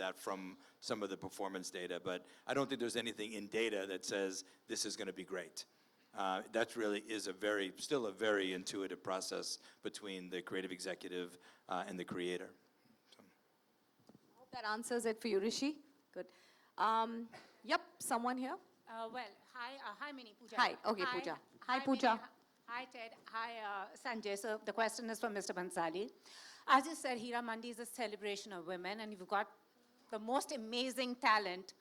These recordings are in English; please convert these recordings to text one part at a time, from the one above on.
that from some of the performance data, but I don't think there's anything in data that says this is going to be great. That really is still a very intuitive process between the creative executive and the creator. So. I hope that answers it for you, Rishi. Good. Yep, someone here. Hi, Mini Pooja. Hi, okay, Pooja. Hi, Pooja. Mini. Hi, Ted. Hi, Sanjay. So the question is for Mr. Bhansali. As you said, Hira Mandi is a celebration of women, and you've got the most amazing talent,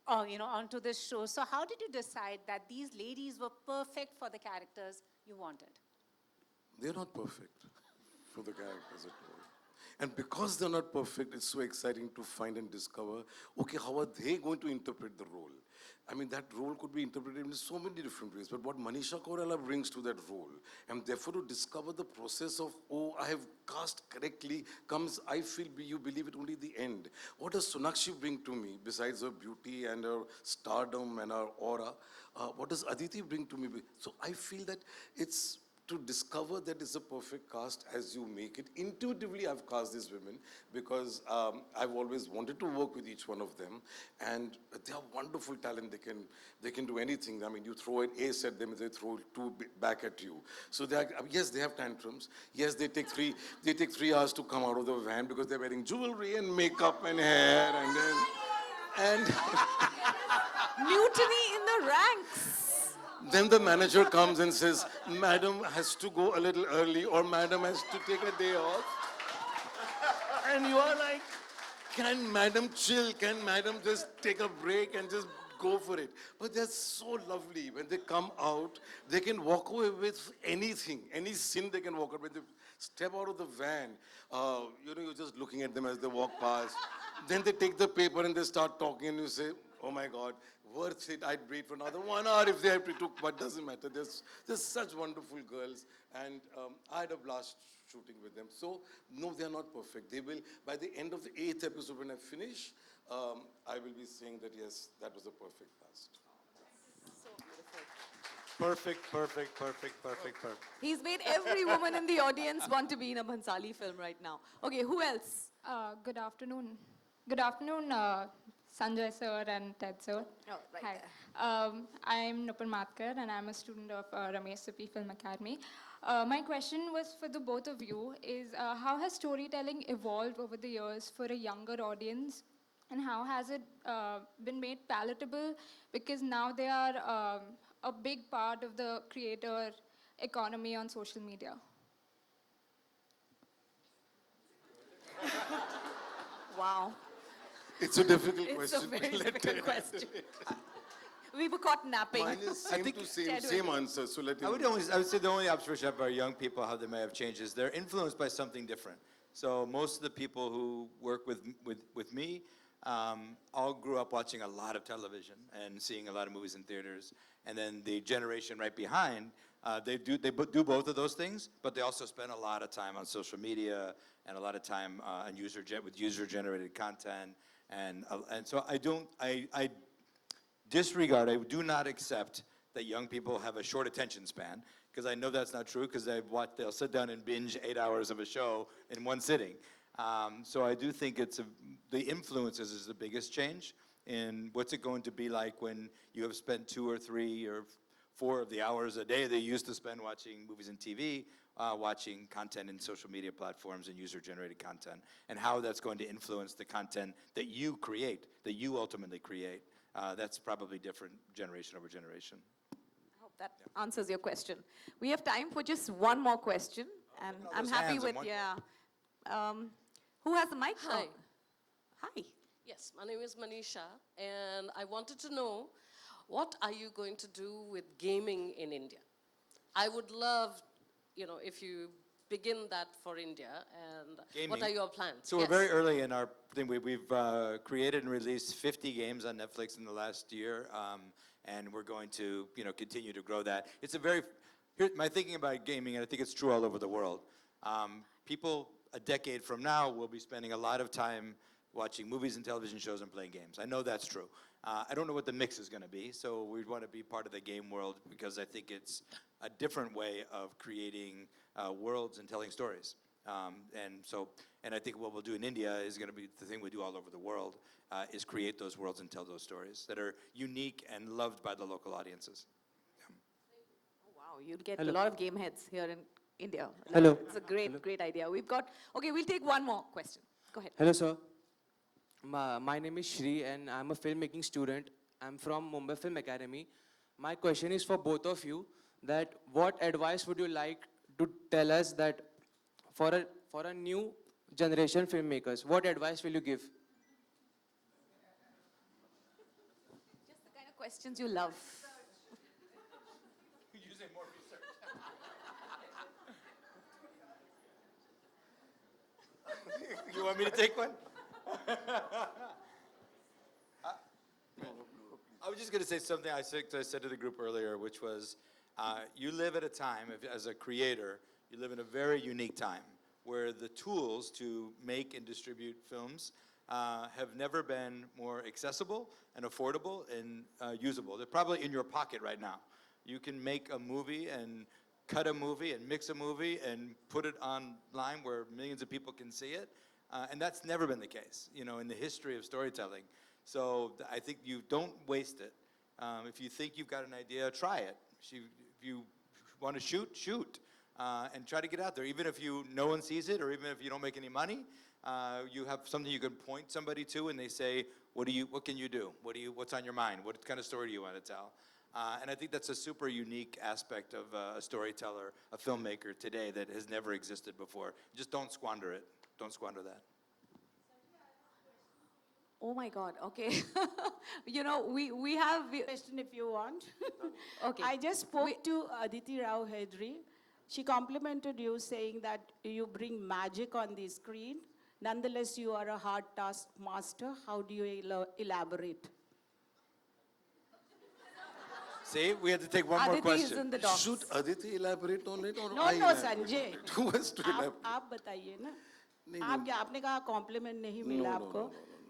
onto this show. So how did you decide that these ladies were perfect for the characters you wanted? They're not perfect for the characters at all. And because they're not perfect, it's so exciting to find and discover, okay, how are they going to interpret the role? I mean, that role could be interpreted in so many different ways, but what Manisha Koirala brings to that role, and therefore to discover the process of, oh, I have cast correctly, comes, I feel, you believe it only at the end. What does Sonakshi bring to me, besides her beauty and her stardom and her aura? What does Aditi bring to me? So I feel that it's to discover that it's a perfect cast as you make it. Intuitively, I've cast these women because I've always wanted to work with each one of them, and they are wonderful talent. They can do anything. I mean, you throw an ace at them, they throw two back at you. So they are, yes, they have tantrums. Yes, they take 3 hours to come out of the van because they're wearing jewelry and makeup and hair, and Mutiny in the ranks. then the manager comes and says, madam has to go a little early, or madam has to take a day off. And you are like, can madam chill? Can madam just take a break and just go for it? But they're so lovely. When they come out, they can walk away with anything, any sin they can walk out. When they step out of the van, you're just looking at them as they walk past. Then they take the paper and they start talking, and you say, oh my God, worth it. I'd breathe for another 1 hour if they have to took, but doesn't matter. There's such wonderful girls, and I had a blast shooting with them. So, no, they're not perfect. They will, by the end of the 8th episode when I finish, I will be saying that, yes, that was a perfect cast. So beautiful. Perfect. He's made every woman in the audience want to be in a Bhansali film right now. Okay, who else? Good afternoon. Good afternoon, Sanjay sir and Ted sir. Oh, right Hi. there. I'm Nupur Matkar and I'm a student of Ramesh Sippy Film Academy. My question was for the both of you is how has storytelling evolved over the years for a younger audience, and how has it been made palatable, because now they are a big part of the creator economy on social media? Wow. It's a difficult It's question. a very difficult question. We were caught napping. Mine is same answer, so let him. I would say the only observation of our young people, how they may have changed, is they're influenced by something different. So most of the people who work with me all grew up watching a lot of television and seeing a lot of movies in theaters. And then the generation right behind, they do both of those things, but they also spend a lot of time on social media and a lot of time on with user-generated content. And so I do not accept that young people have a short attention span, because I know that's not true, because they'll sit down and binge 8 hours of a show in one sitting. So I do think the influences is the biggest change in what's it going to be like when you have spent 2 or 3 or 4 of the hours a day they used to spend watching movies and TV, watching content in social media platforms and user-generated content, and how that's going to influence the content that you create, that you ultimately create. That's probably different generation over generation. I hope that answers your question. We have time for just one more question, and I'm happy with, who has the mic? Hi. Oh. Hi. Yes, my name is Manisha, and I wanted to know, what are you going to do with gaming in India? I would love, if you begin that for India, and Gaming. What are your plans? So we're very early in our thing. We've created and released 50 games on Netflix in the last year, and we're going to continue to grow that. Here's my thinking about gaming, and I think it's true all over the world. People a decade from now will be spending a lot of time watching movies and television shows and playing games. I know that's true. I don't know what the mix is going to be, so we want to be part of the game world, because I think it's a different way of creating worlds and telling stories. And I think what we'll do in India is going to be the thing we do all over the world, is create those worlds and tell those stories that are unique and loved by the local audiences. Oh, wow, you'll get Hello. a lot of game heads here in India. Hello. It's a great idea. Okay, we'll take one more question. Go ahead. Hello, sir. My name is Shri, and I'm a filmmaking student. I'm from Mumbai Film Academy. My question is for both of you, that what advice would you like to tell us that for a new generation filmmakers, what advice will you give? Just the kind of questions you love. Using more research. You want me to take one? I was just going to say something I said to the group earlier, which was, you live at a time, as a creator, you live in a very unique time where the tools to make and distribute films have never been more accessible and affordable and usable. They're probably in your pocket right now. You can make a movie and cut a movie and mix a movie and put it online where millions of people can see it. And that's never been the case, in the history of storytelling. So I think you don't waste it. If you think you've got an idea, try it. If you want to shoot. And try to get out there. Even if no one sees it, or even if you don't make any money, you have something you can point somebody to and they say, what can you do? What's on your mind? What kind of story do you want to tell? And I think that's a super unique aspect of a storyteller, a filmmaker today that has never existed before. Just don't squander it. Don't squander that. Oh my God, okay. We have... Question if you want. Okay. I just spoke to Aditi Rao Hedri. She complimented you saying that you bring magic on the screen. Nonetheless, you are a hard task master. How do you elaborate? See, we had to take one more Aditi is question. in the docs. Should Aditi elaborate on it or No, I no, elaborate? Sanjay. Who has to elaborate? आप बताइए ना. नहीं, आपने कहा compliment नहीं मिला आपको.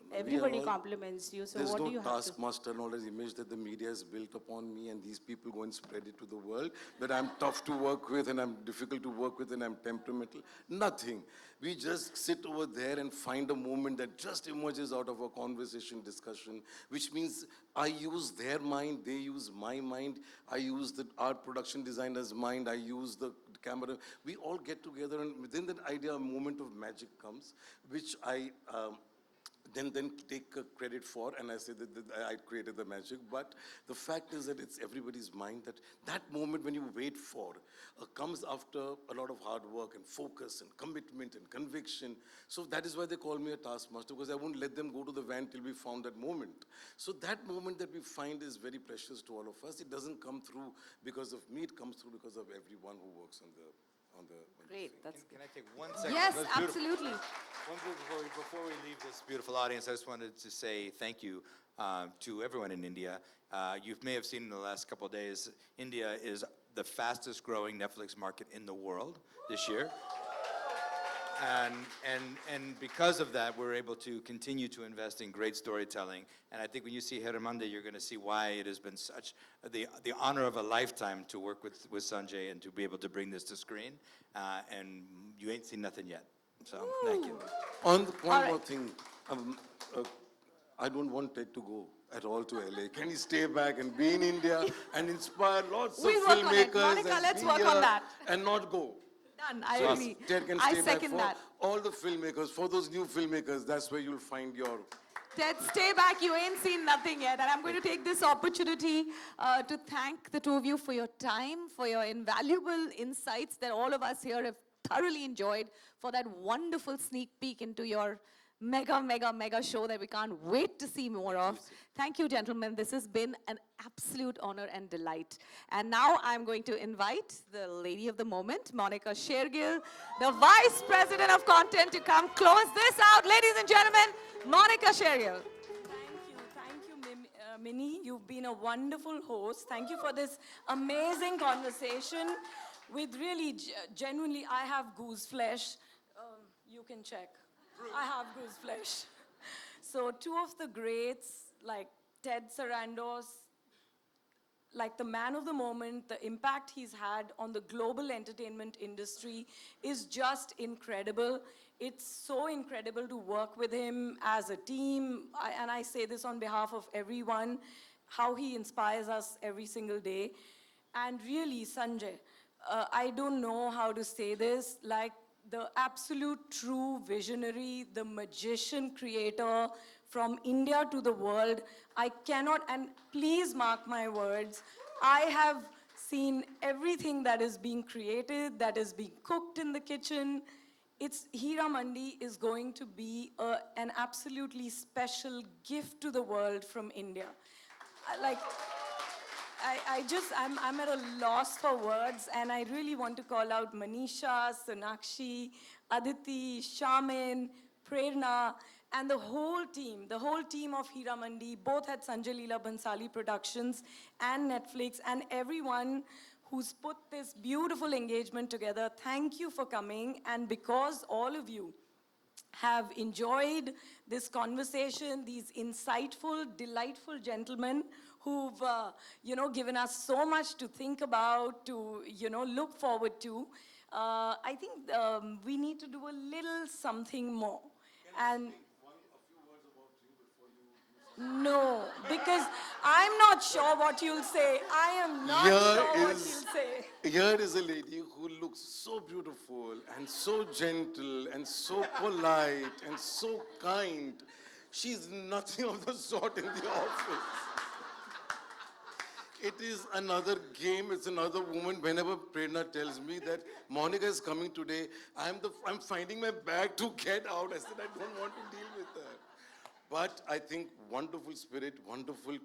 We are Everybody all- compliments you. So There's what no do you have to? taskmaster knowledge image that the media has built upon me, and these people go and spread it to the world, that I'm tough to work with and I'm difficult to work with and I'm temperamental. Nothing. We just sit over there and find a moment that just emerges out of a conversation, discussion, which means I use their mind, they use my mind, I use the art production designer's mind, I use the camera. We all get together, and within that idea, a moment of magic comes, which I then take credit for, and I say that I created the magic. But the fact is that it's everybody's mind, that moment when you wait for comes after a lot of hard work and focus and commitment and conviction. So that is why they call me a taskmaster, because I won't let them go to the van till we found that moment. So that moment that we find is very precious to all of us. It doesn't come through because of me, it comes through because of everyone who works on the Great, thing. that's Can I take 1 second? Yes, That's beautiful. absolutely. One thing before we leave this beautiful audience, I just wanted to say thank you to everyone in India. You may have seen in the last couple of days, India is the fastest growing Netflix market in the world this year. And because of that, we're able to continue to invest in great storytelling. And I think when you see Hiramande, you're going to see why it has been such the honor of a lifetime to work with Sanjay and to be able to bring this to screen. And you ain't seen nothing yet. So thank you. One more thing. I don't want Ted to go at all to LA. Can he stay back and be in India and inspire lots We'll of work on it. filmmakers Monica, and let's be work on here that. and not go? Done, I So agree. Ted can I stay back second for that. all the filmmakers, for those new filmmakers. That's where you'll find your. Ted, stay back. You ain't seen nothing yet. And I'm going to take this opportunity to thank the two of you for your time, for your invaluable insights that all of us here have thoroughly enjoyed, for that wonderful sneak peek into your mega show that we can't wait to see more of. Thank you, gentlemen. This has been an absolute honor and delight. And now I'm going to invite the lady of the moment, Monica Shergill, the Vice President of Content, to come close this out. Ladies and gentlemen, Monica Shergill. Thank you, Minnie. You've been a wonderful host. Thank you for this amazing conversation. With really, genuinely, I have goose flesh. You can check. I have goose flesh. So two of the greats, like Ted Sarandos, like the man of the moment, the impact he's had on the global entertainment industry is just incredible. It's so incredible to work with him as a team, and I say this on behalf of everyone, how he inspires us every single day. And really, Sanjay, I don't know how to say this, like the absolute true visionary, the magician creator from India to the world. I cannot, and please mark my words, I have seen everything that is being created, that is being cooked in the kitchen. It's Hira Mandi is going to be an absolutely special gift to the world from India. Like, I'm at a loss for words, and I really want to call out Manisha, Sonakshi, Aditi, Shaman, Prerna, and the whole team of Hira Mandi, both at Sanjay Leela Bhansali Productions and Netflix, and everyone who's put this beautiful engagement together. Thank you for coming, and because all of you have enjoyed this conversation, these insightful, delightful gentlemen who've, given us so much to think about, to, look forward to. I think we need to do a little something more. And no, because I'm not sure what you'll say. I am not sure what you'll say. Here is a lady who looks so beautiful and so gentle and so polite and so kind. She's nothing of the sort in the office. It is another game, it's another woman. Whenever Prerna tells me that Monica is coming today, I'm finding my bag to get out. I said, I don't want to deal with her. But I think wonderful spirit, wonderful